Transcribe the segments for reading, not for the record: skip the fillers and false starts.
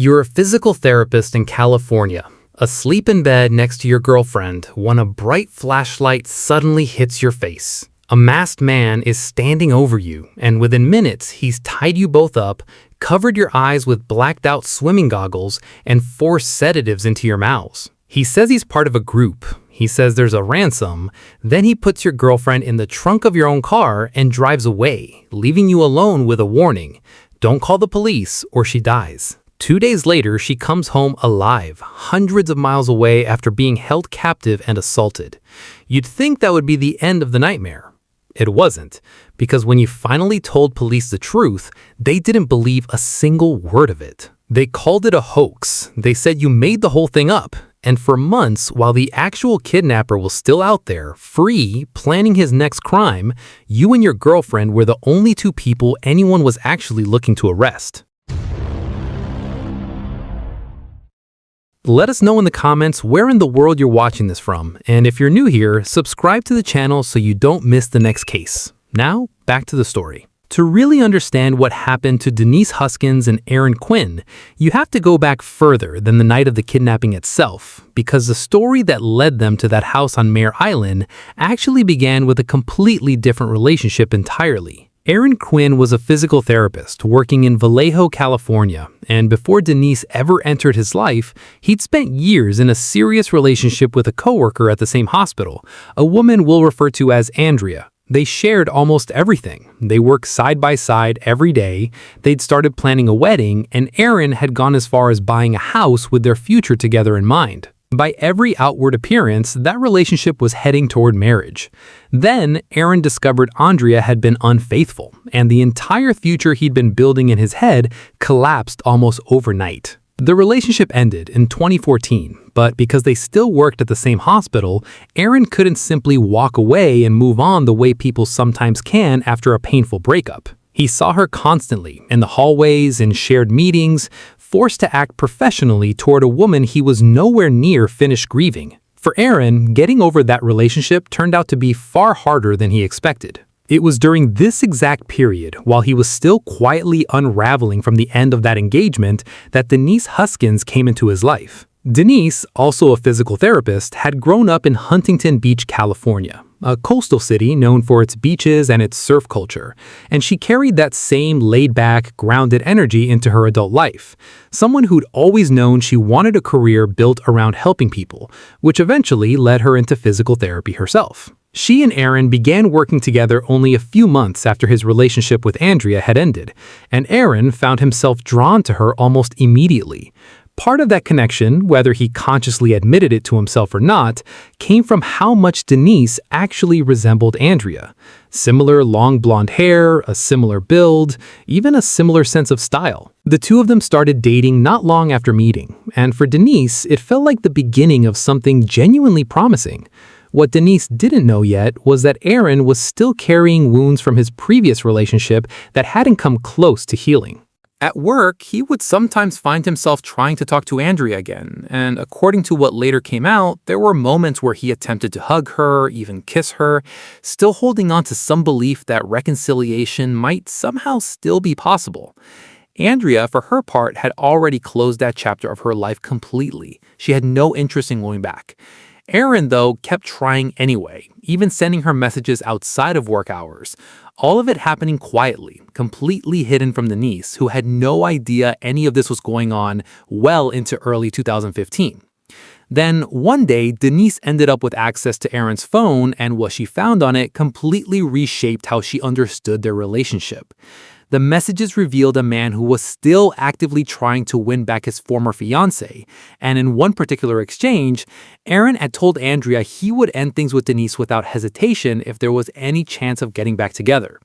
You're a physical therapist in California, asleep in bed next to your girlfriend when a bright flashlight suddenly hits your face. A masked man is standing over you, and within minutes, he's tied you both up, covered your eyes with blacked-out swimming goggles, and forced sedatives into your mouths. He says he's part of a group. He says there's a ransom. Then he puts your girlfriend in the trunk of your own car and drives away, leaving you alone with a warning. Don't call the police or she dies. 2 days later, she comes home alive, hundreds of miles away after being held captive and assaulted. You'd think that would be the end of the nightmare. It wasn't, because when you finally told police the truth, they didn't believe a single word of it. They called it a hoax. They said you made the whole thing up. And for months, while the actual kidnapper was still out there, free, planning his next crime, you and your girlfriend were the only two people anyone was actually looking to arrest. Let us know in the comments where in the world you're watching this from, and if you're new here, subscribe to the channel so you don't miss the next case. Now, back to the story. To really understand what happened to Denise Huskins and Aaron Quinn, you have to go back further than the night of the kidnapping itself, because the story that led them to that house on Mare Island actually began with a completely different relationship entirely. Aaron Quinn was a physical therapist working in Vallejo, California, and before Denise ever entered his life, he'd spent years in a serious relationship with a coworker at the same hospital, a woman we'll refer to as Andrea. They shared almost everything. They worked side by side every day, they'd started planning a wedding, and Aaron had gone as far as buying a house with their future together in mind. By every outward appearance, that relationship was heading toward marriage. Then, Aaron discovered Andrea had been unfaithful, and the entire future he'd been building in his head collapsed almost overnight. The relationship ended in 2014, but because they still worked at the same hospital, Aaron couldn't simply walk away and move on the way people sometimes can after a painful breakup. He saw her constantly, in the hallways, in shared meetings, forced to act professionally toward a woman he was nowhere near finished grieving. For Aaron, getting over that relationship turned out to be far harder than he expected. It was during this exact period, while he was still quietly unraveling from the end of that engagement, that Denise Huskins came into his life. Denise, also a physical therapist, had grown up in Huntington Beach, California, a coastal city known for its beaches and its surf culture, and she carried that same laid-back, grounded energy into her adult life. Someone who'd always known she wanted a career built around helping people, which eventually led her into physical therapy herself. She and Aaron began working together only a few months after his relationship with Andrea had ended, and Aaron found himself drawn to her almost immediately. Part of that connection, whether he consciously admitted it to himself or not, came from how much Denise actually resembled Andrea. Similar long blonde hair, a similar build, even a similar sense of style. The two of them started dating not long after meeting, and for Denise, it felt like the beginning of something genuinely promising. What Denise didn't know yet was that Aaron was still carrying wounds from his previous relationship that hadn't come close to healing. At work, he would sometimes find himself trying to talk to Andrea again, and according to what later came out, there were moments where he attempted to hug her, even kiss her, still holding on to some belief that reconciliation might somehow still be possible. Andrea, for her part, had already closed that chapter of her life completely. She had no interest in going back. Aaron, though, kept trying anyway, even sending her messages outside of work hours. All of it happening quietly, completely hidden from Denise, who had no idea any of this was going on well into early 2015. Then, one day, Denise ended up with access to Aaron's phone, and what she found on it completely reshaped how she understood their relationship. The messages revealed a man who was still actively trying to win back his former fiancée, and in one particular exchange, Aaron had told Andrea he would end things with Denise without hesitation if there was any chance of getting back together.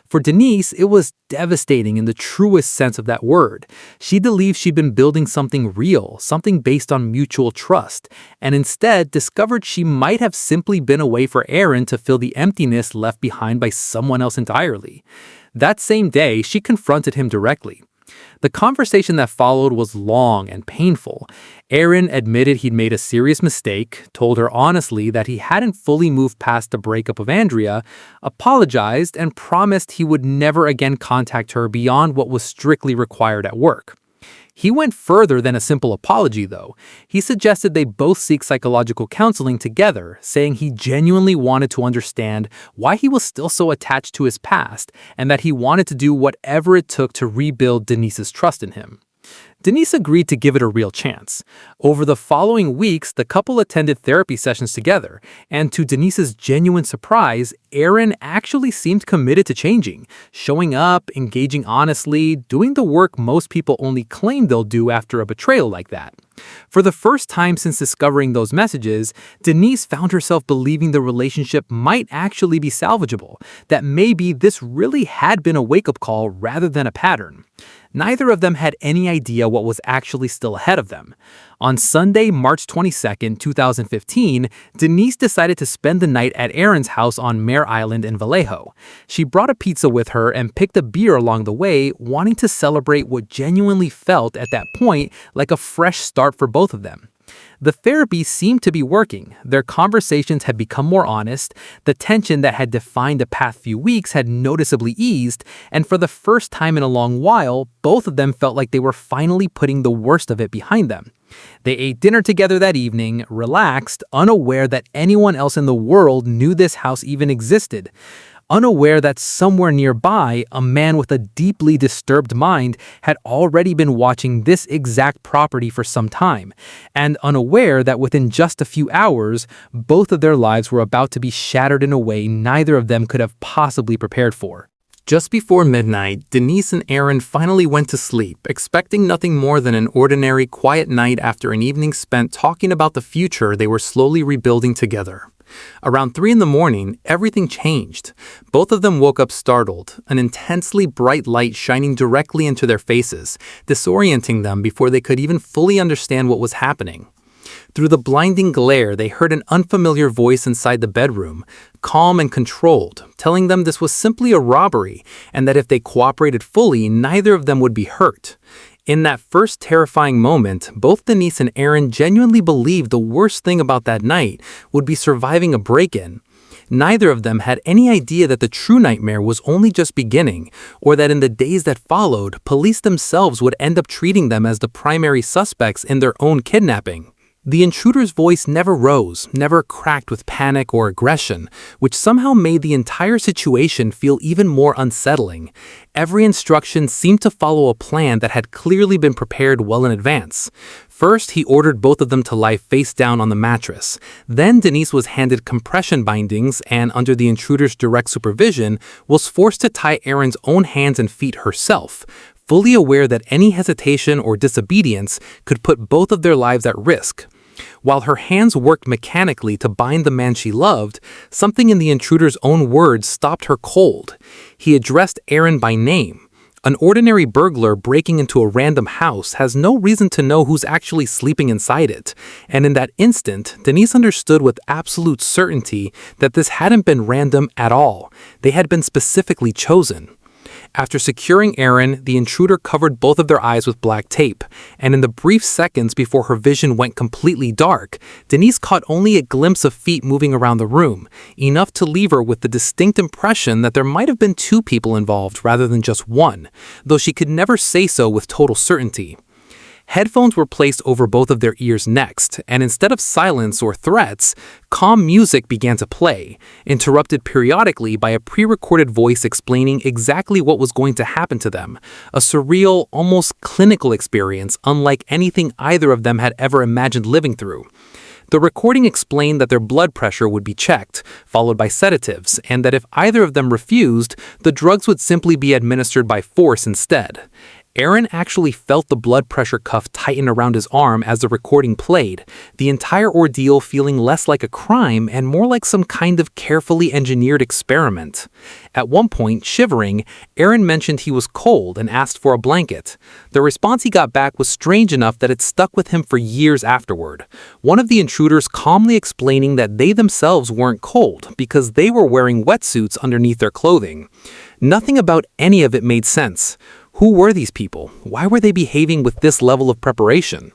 For Denise, it was devastating in the truest sense of that word. She believed she'd been building something real, something based on mutual trust, and instead discovered she might have simply been a way for Aaron to fill the emptiness left behind by someone else entirely. That same day, she confronted him directly. The conversation that followed was long and painful. Aaron admitted he'd made a serious mistake, told her honestly that he hadn't fully moved past the breakup of Andrea, apologized, and promised he would never again contact her beyond what was strictly required at work. He went further than a simple apology, though. He suggested they both seek psychological counseling together, saying he genuinely wanted to understand why he was still so attached to his past and that he wanted to do whatever it took to rebuild Denise's trust in him. Denise agreed to give it a real chance. Over the following weeks, the couple attended therapy sessions together, and to Denise's genuine surprise, Aaron actually seemed committed to changing, showing up, engaging honestly, doing the work most people only claim they'll do after a betrayal like that. For the first time since discovering those messages, Denise found herself believing the relationship might actually be salvageable, that maybe this really had been a wake-up call rather than a pattern. Neither of them had any idea what was actually still ahead of them. On Sunday, March 22, 2015, Denise decided to spend the night at Aaron's house on Mare Island in Vallejo. She brought a pizza with her and picked a beer along the way, wanting to celebrate what genuinely felt at that point like a fresh start for both of them. The therapy seemed to be working. Their conversations had become more honest, the tension that had defined the past few weeks had noticeably eased, and for the first time in a long while, both of them felt like they were finally putting the worst of it behind them. They ate dinner together that evening, relaxed, unaware that anyone else in the world knew this house even existed. Unaware that somewhere nearby, a man with a deeply disturbed mind had already been watching this exact property for some time, and unaware that within just a few hours, both of their lives were about to be shattered in a way neither of them could have possibly prepared for. Just before midnight, Denise and Aaron finally went to sleep, expecting nothing more than an ordinary, quiet night after an evening spent talking about the future they were slowly rebuilding together. Around 3 in the morning, everything changed. Both of them woke up startled, an intensely bright light shining directly into their faces, disorienting them before they could even fully understand what was happening. Through the blinding glare, they heard an unfamiliar voice inside the bedroom, calm and controlled, telling them this was simply a robbery and that if they cooperated fully, neither of them would be hurt. In that first terrifying moment, both Denise and Aaron genuinely believed the worst thing about that night would be surviving a break-in. Neither of them had any idea that the true nightmare was only just beginning, or that in the days that followed, police themselves would end up treating them as the primary suspects in their own kidnapping. The intruder's voice never rose, never cracked with panic or aggression, which somehow made the entire situation feel even more unsettling. Every instruction seemed to follow a plan that had clearly been prepared well in advance. First, he ordered both of them to lie face down on the mattress. Then Denise was handed compression bindings and, under the intruder's direct supervision, was forced to tie Aaron's own hands and feet herself, fully aware that any hesitation or disobedience could put both of their lives at risk. While her hands worked mechanically to bind the man she loved, something in the intruder's own words stopped her cold. He addressed Aaron by name. An ordinary burglar breaking into a random house has no reason to know who's actually sleeping inside it, and in that instant, Denise understood with absolute certainty that this hadn't been random at all. They had been specifically chosen. After securing Aaron, the intruder covered both of their eyes with black tape, and in the brief seconds before her vision went completely dark, Denise caught only a glimpse of feet moving around the room, enough to leave her with the distinct impression that there might have been 2 people involved rather than just one, though she could never say so with total certainty. Headphones were placed over both of their ears next, and instead of silence or threats, calm music began to play, interrupted periodically by a pre-recorded voice explaining exactly what was going to happen to them, a surreal, almost clinical experience unlike anything either of them had ever imagined living through. The recording explained that their blood pressure would be checked, followed by sedatives, and that if either of them refused, the drugs would simply be administered by force instead. Aaron actually felt the blood pressure cuff tighten around his arm as the recording played, the entire ordeal feeling less like a crime and more like some kind of carefully engineered experiment. At one point, shivering, Aaron mentioned he was cold and asked for a blanket. The response he got back was strange enough that it stuck with him for years afterward. One of the intruders calmly explaining that they themselves weren't cold because they were wearing wetsuits underneath their clothing. Nothing about any of it made sense. Who were these people? Why were they behaving with this level of preparation?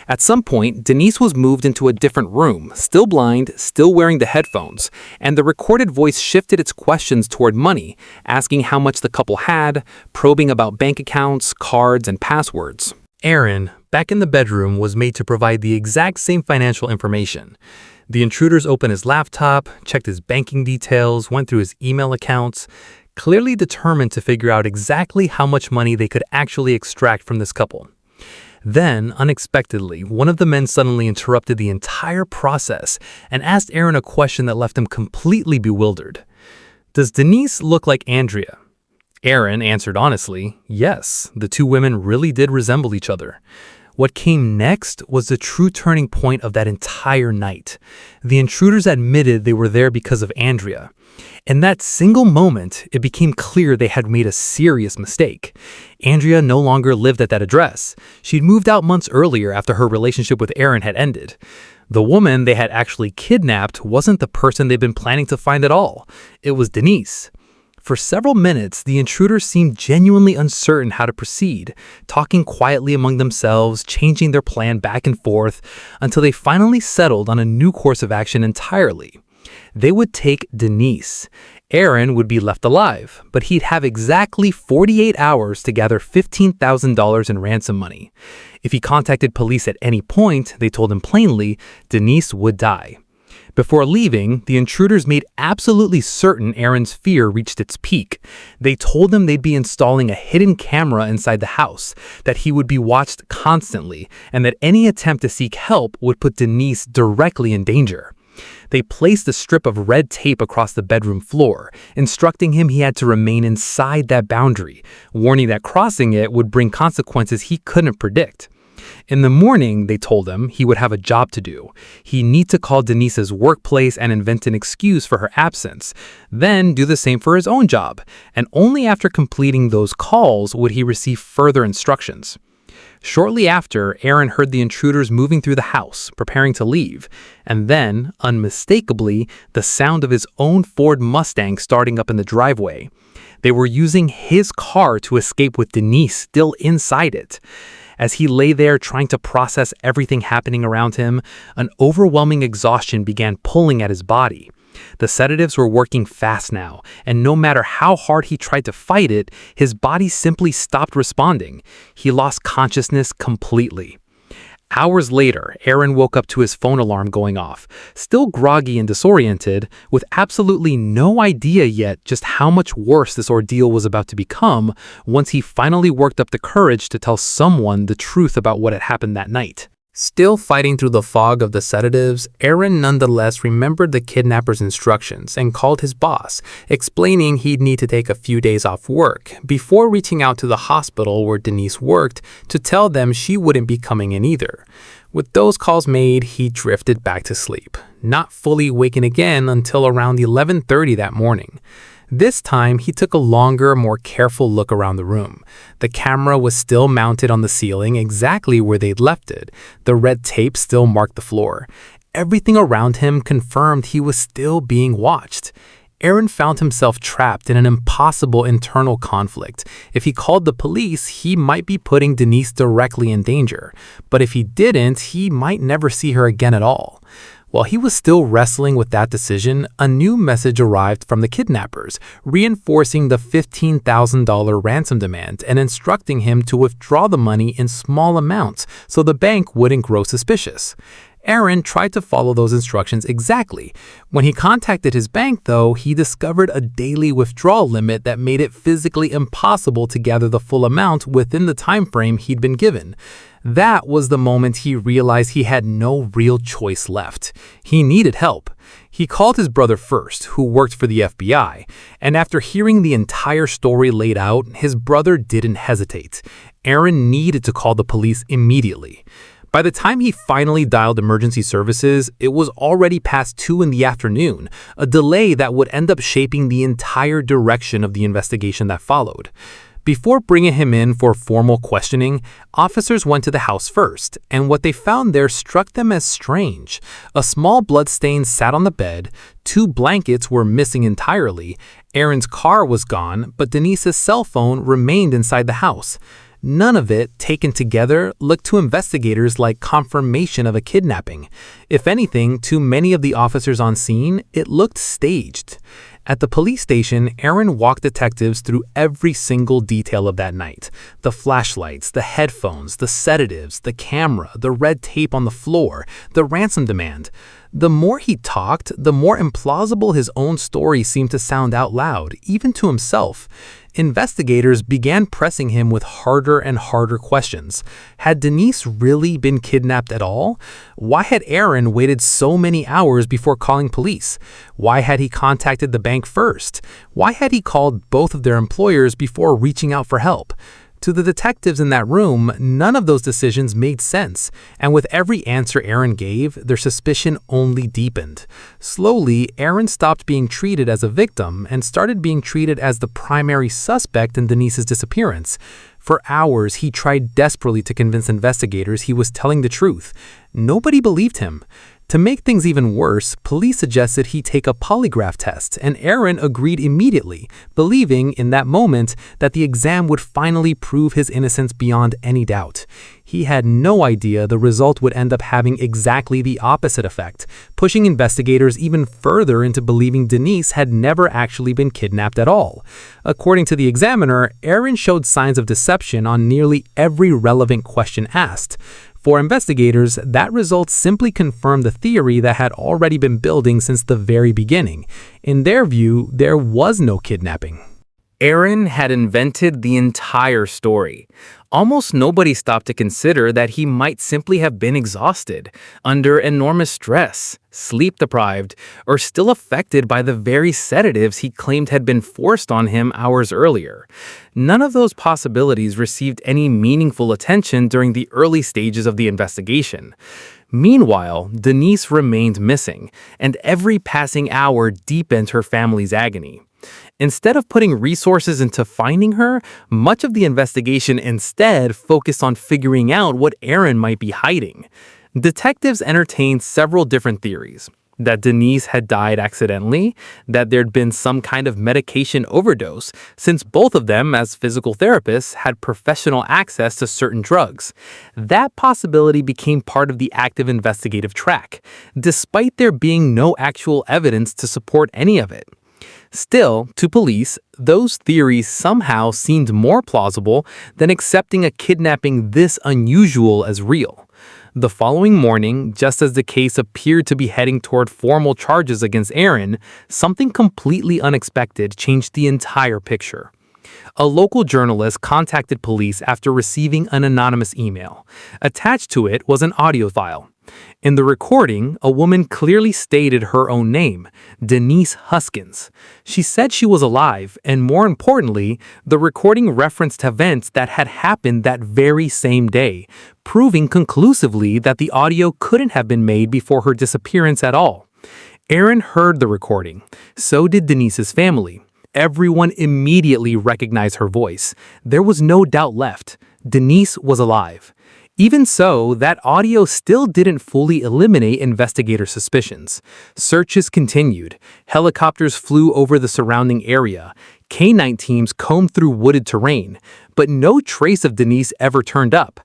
At some point, Denise was moved into a different room, still blind, still wearing the headphones, and the recorded voice shifted its questions toward money, asking how much the couple had, probing about bank accounts, cards, and passwords. Aaron, back in the bedroom, was made to provide the exact same financial information. The intruders opened his laptop, checked his banking details, went through his email accounts, clearly determined to figure out exactly how much money they could actually extract from this couple. Then, unexpectedly, one of the men suddenly interrupted the entire process and asked Aaron a question that left him completely bewildered. "Does Denise look like Andrea?" Aaron answered honestly, yes, the two women really did resemble each other. What came next was the true turning point of that entire night. The intruders admitted they were there because of Andrea. In that single moment, it became clear they had made a serious mistake. Andrea no longer lived at that address. She'd moved out months earlier after her relationship with Aaron had ended. The woman they had actually kidnapped wasn't the person they'd been planning to find at all. It was Denise. For several minutes, the intruders seemed genuinely uncertain how to proceed, talking quietly among themselves, changing their plan back and forth, until they finally settled on a new course of action entirely. They would take Denise. Aaron would be left alive, but he'd have exactly 48 hours to gather $15,000 in ransom money. If he contacted police at any point, they told him plainly, Denise would die. Before leaving, the intruders made absolutely certain Aaron's fear reached its peak. They told him they'd be installing a hidden camera inside the house, that he would be watched constantly, and that any attempt to seek help would put Denise directly in danger. They placed a strip of red tape across the bedroom floor, instructing him he had to remain inside that boundary, warning that crossing it would bring consequences he couldn't predict. In the morning, they told him he would have a job to do. He'd need to call Denise's workplace and invent an excuse for her absence, then do the same for his own job, and only after completing those calls would he receive further instructions. Shortly after, Aaron heard the intruders moving through the house, preparing to leave, and then, unmistakably, the sound of his own Ford Mustang starting up in the driveway. They were using his car to escape with Denise still inside it. As he lay there trying to process everything happening around him, an overwhelming exhaustion began pulling at his body. The sedatives were working fast now, and no matter how hard he tried to fight it, his body simply stopped responding. He lost consciousness completely. Hours later, Aaron woke up to his phone alarm going off, still groggy and disoriented, with absolutely no idea yet just how much worse this ordeal was about to become once he finally worked up the courage to tell someone the truth about what had happened that night. Still fighting through the fog of the sedatives, Aaron nonetheless remembered the kidnapper's instructions and called his boss, explaining he'd need to take a few days off work before reaching out to the hospital where Denise worked to tell them she wouldn't be coming in either. With those calls made, he drifted back to sleep, not fully waking again until around 11:30 that morning. This time, he took a longer, more careful look around the room. The camera was still mounted on the ceiling exactly where they'd left it. The red tape still marked the floor. Everything around him confirmed he was still being watched. Aaron found himself trapped in an impossible internal conflict. If he called the police, he might be putting Denise directly in danger. But if he didn't, he might never see her again at all. While he was still wrestling with that decision, a new message arrived from the kidnappers, reinforcing the $15,000 ransom demand and instructing him to withdraw the money in small amounts so the bank wouldn't grow suspicious. Aaron tried to follow those instructions exactly. When he contacted his bank, though, he discovered a daily withdrawal limit that made it physically impossible to gather the full amount within the time frame he'd been given. That was the moment he realized he had no real choice left. He needed help. He called his brother first, who worked for the FBI, and after hearing the entire story laid out, his brother didn't hesitate. Aaron needed to call the police immediately. By the time he finally dialed emergency services, it was already past 2 in the afternoon, a delay that would end up shaping the entire direction of the investigation that followed. Before bringing him in for formal questioning, officers went to the house first, and what they found there struck them as strange. A small bloodstain sat on the bed, 2 blankets were missing entirely, Aaron's car was gone, but Denise's cell phone remained inside the house. None of it, taken together, looked to investigators like confirmation of a kidnapping. If anything, to many of the officers on scene, it looked staged. At the police station, Aaron walked detectives through every single detail of that night. The flashlights, the headphones, the sedatives, the camera, the red tape on the floor, the ransom demand. The more he talked, the more implausible his own story seemed to sound out loud, even to himself. Investigators began pressing him with harder and harder questions. Had Denise really been kidnapped at all? Why had Aaron waited so many hours before calling police? Why had he contacted the bank first? Why had he called both of their employers before reaching out for help? To the detectives in that room, none of those decisions made sense, and with every answer Aaron gave, their suspicion only deepened. Slowly, Aaron stopped being treated as a victim and started being treated as the primary suspect in Denise's disappearance. For hours, he tried desperately to convince investigators he was telling the truth. Nobody believed him. To make things even worse, police suggested he take a polygraph test, and Aaron agreed immediately, believing in that moment that the exam would finally prove his innocence beyond any doubt. He had no idea the result would end up having exactly the opposite effect, pushing investigators even further into believing Denise had never actually been kidnapped at all. According to the examiner, Aaron showed signs of deception on nearly every relevant question asked. For investigators, that result simply confirmed the theory that had already been building since the very beginning. In their view, there was no kidnapping. Aaron had invented the entire story. Almost nobody stopped to consider that he might simply have been exhausted, under enormous stress, sleep-deprived, or still affected by the very sedatives he claimed had been forced on him hours earlier. None of those possibilities received any meaningful attention during the early stages of the investigation. Meanwhile, Denise remained missing, and every passing hour deepened her family's agony. Instead of putting resources into finding her, much of the investigation instead focused on figuring out what Aaron might be hiding. Detectives entertained several different theories: that Denise had died accidentally, that there'd been some kind of medication overdose, since both of them, as physical therapists, had professional access to certain drugs. That possibility became part of the active investigative track, despite there being no actual evidence to support any of it. Still, to police, those theories somehow seemed more plausible than accepting a kidnapping this unusual as real. The following morning, just as the case appeared to be heading toward formal charges against Aaron, something completely unexpected changed the entire picture. A local journalist contacted police after receiving an anonymous email. Attached to it was an audio file. In the recording, a woman clearly stated her own name, Denise Huskins. She said she was alive, and more importantly, the recording referenced events that had happened that very same day, proving conclusively that the audio couldn't have been made before her disappearance at all. Aaron heard the recording. So did Denise's family. Everyone immediately recognized her voice. There was no doubt left. Denise was alive. Even so, that audio still didn't fully eliminate investigator suspicions. Searches continued. Helicopters flew over the surrounding area. K-9 teams combed through wooded terrain, but no trace of Denise ever turned up.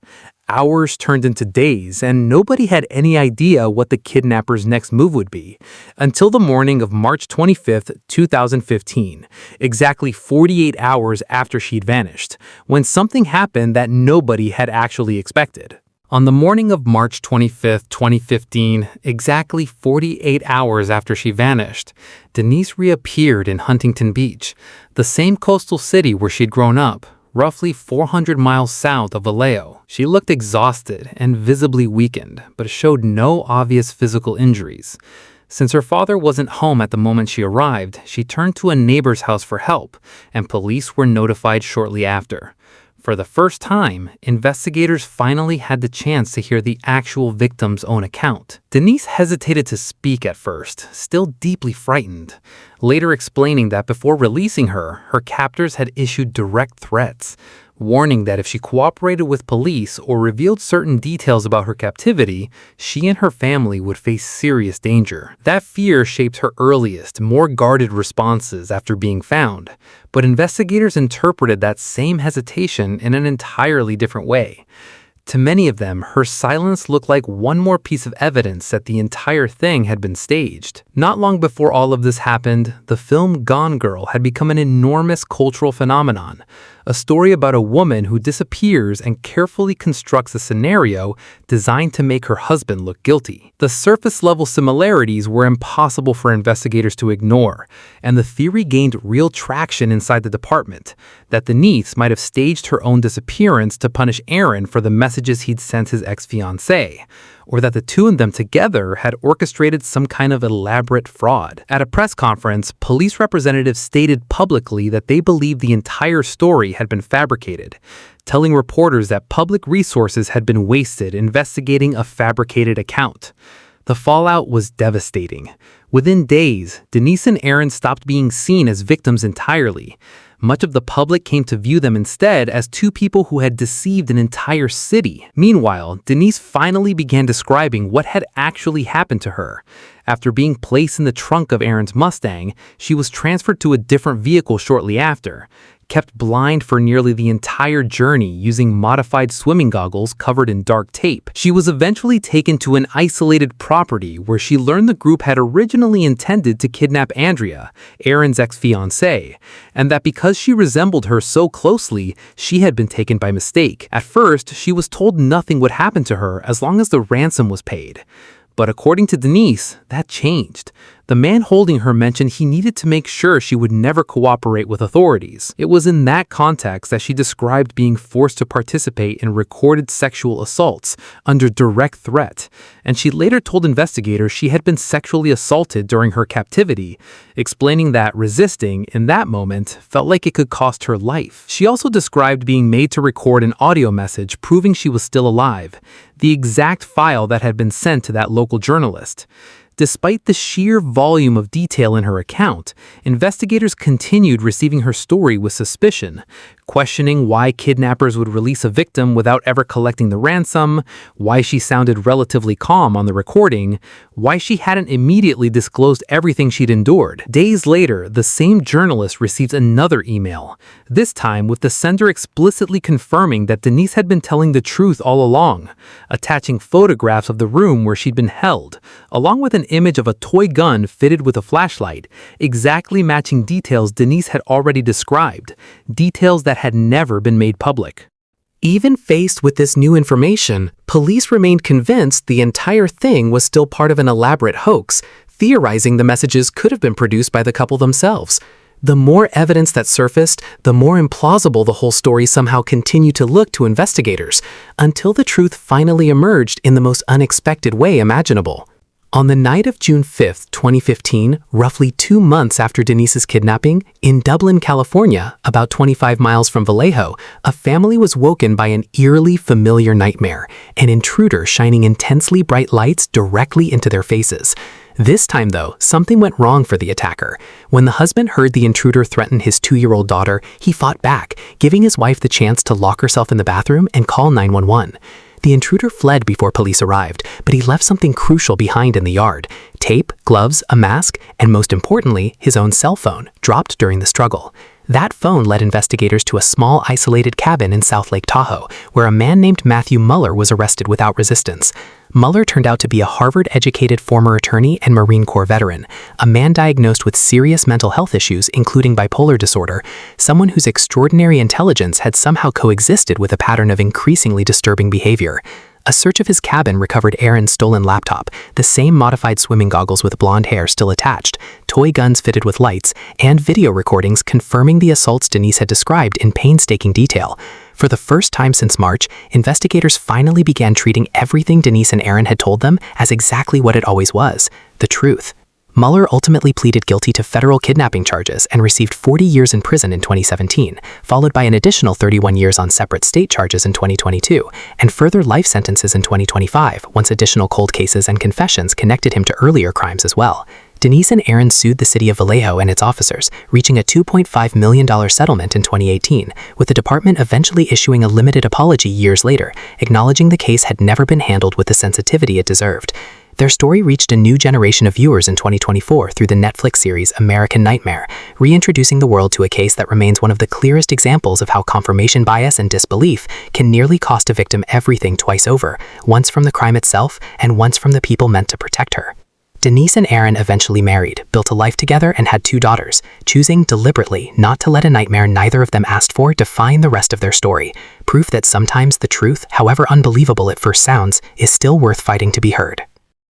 Hours turned into days, and nobody had any idea what the kidnapper's next move would be, until the morning of March 25, 2015, exactly 48 hours after she'd vanished, when something happened that nobody had actually expected. On the morning of March 25, 2015, exactly 48 hours after she vanished, Denise reappeared in Huntington Beach, the same coastal city where she'd grown up, roughly 400 miles south of Vallejo. She looked exhausted and visibly weakened, but showed no obvious physical injuries. Since her father wasn't home at the moment she arrived, she turned to a neighbor's house for help, and police were notified shortly after. For the first time, investigators finally had the chance to hear the actual victim's own account. Denise hesitated to speak at first, still deeply frightened, later explaining that before releasing her, her captors had issued direct threats, warning that if she cooperated with police or revealed certain details about her captivity, she and her family would face serious danger. That fear shaped her earliest, more guarded responses after being found, but investigators interpreted that same hesitation in an entirely different way. To many of them, her silence looked like one more piece of evidence that the entire thing had been staged. Not long before all of this happened, the film Gone Girl had become an enormous cultural phenomenon, a story about a woman who disappears and carefully constructs a scenario designed to make her husband look guilty. The surface-level similarities were impossible for investigators to ignore, and the theory gained real traction inside the department, that Denise might have staged her own disappearance to punish Aaron for the messages he'd sent his ex-fiancée, or that the two of them together had orchestrated some kind of elaborate fraud. At a press conference, police representatives stated publicly that they believed the entire story had been fabricated, telling reporters that public resources had been wasted investigating a fabricated account. The fallout was devastating. Within days, Denise and Aaron stopped being seen as victims entirely. Much of the public came to view them instead as two people who had deceived an entire city. Meanwhile, Denise finally began describing what had actually happened to her. After being placed in the trunk of Aaron's Mustang, she was transferred to a different vehicle shortly after, kept blind for nearly the entire journey using modified swimming goggles covered in dark tape. She was eventually taken to an isolated property where she learned the group had originally intended to kidnap Andrea, Aaron's ex-fiancée, and that because she resembled her so closely, she had been taken by mistake. At first, she was told nothing would happen to her as long as the ransom was paid. But according to Denise, that changed. The man holding her mentioned he needed to make sure she would never cooperate with authorities. It was in that context that she described being forced to participate in recorded sexual assaults under direct threat, and she later told investigators she had been sexually assaulted during her captivity, explaining that resisting, in that moment, felt like it could cost her life. She also described being made to record an audio message proving she was still alive, the exact file that had been sent to that local journalist. Despite the sheer volume of detail in her account, investigators continued receiving her story with suspicion, questioning why kidnappers would release a victim without ever collecting the ransom, why she sounded relatively calm on the recording, why she hadn't immediately disclosed everything she'd endured. Days later, the same journalist received another email, this time with the sender explicitly confirming that Denise had been telling the truth all along, attaching photographs of the room where she'd been held, along with an image of a toy gun fitted with a flashlight, exactly matching details Denise had already described, details that had never been made public. Even faced with this new information, police remained convinced the entire thing was still part of an elaborate hoax, theorizing the messages could have been produced by the couple themselves. The more evidence that surfaced, the more implausible the whole story somehow continued to look to investigators, until the truth finally emerged in the most unexpected way imaginable. On the night of June 5, 2015, roughly 2 months after Denise's kidnapping, in Dublin, California, about 25 miles from Vallejo, a family was woken by an eerily familiar nightmare, an intruder shining intensely bright lights directly into their faces. This time, though, something went wrong for the attacker. When the husband heard the intruder threaten his 2-year-old daughter, he fought back, giving his wife the chance to lock herself in the bathroom and call 911. The intruder fled before police arrived, but he left something crucial behind in the yard: tape, gloves, a mask, and most importantly, his own cell phone, dropped during the struggle. That phone led investigators to a small isolated cabin in South Lake Tahoe, where a man named Matthew Muller was arrested without resistance. Muller turned out to be a Harvard-educated former attorney and Marine Corps veteran, a man diagnosed with serious mental health issues, including bipolar disorder, someone whose extraordinary intelligence had somehow coexisted with a pattern of increasingly disturbing behavior. A search of his cabin recovered Aaron's stolen laptop, the same modified swimming goggles with blonde hair still attached, toy guns fitted with lights, and video recordings confirming the assaults Denise had described in painstaking detail. For the first time since March, investigators finally began treating everything Denise and Aaron had told them as exactly what it always was: the truth. Muller ultimately pleaded guilty to federal kidnapping charges and received 40 years in prison in 2017, followed by an additional 31 years on separate state charges in 2022, and further life sentences in 2025, once additional cold cases and confessions connected him to earlier crimes as well. Denise and Aaron sued the city of Vallejo and its officers, reaching a $2.5 million settlement in 2018, with the department eventually issuing a limited apology years later, acknowledging the case had never been handled with the sensitivity it deserved. Their story reached a new generation of viewers in 2024 through the Netflix series American Nightmare, reintroducing the world to a case that remains one of the clearest examples of how confirmation bias and disbelief can nearly cost a victim everything twice over, once from the crime itself and once from the people meant to protect her. Denise and Aaron eventually married, built a life together, and had 2 daughters, choosing deliberately not to let a nightmare neither of them asked for define the rest of their story, proof that sometimes the truth, however unbelievable it first sounds, is still worth fighting to be heard.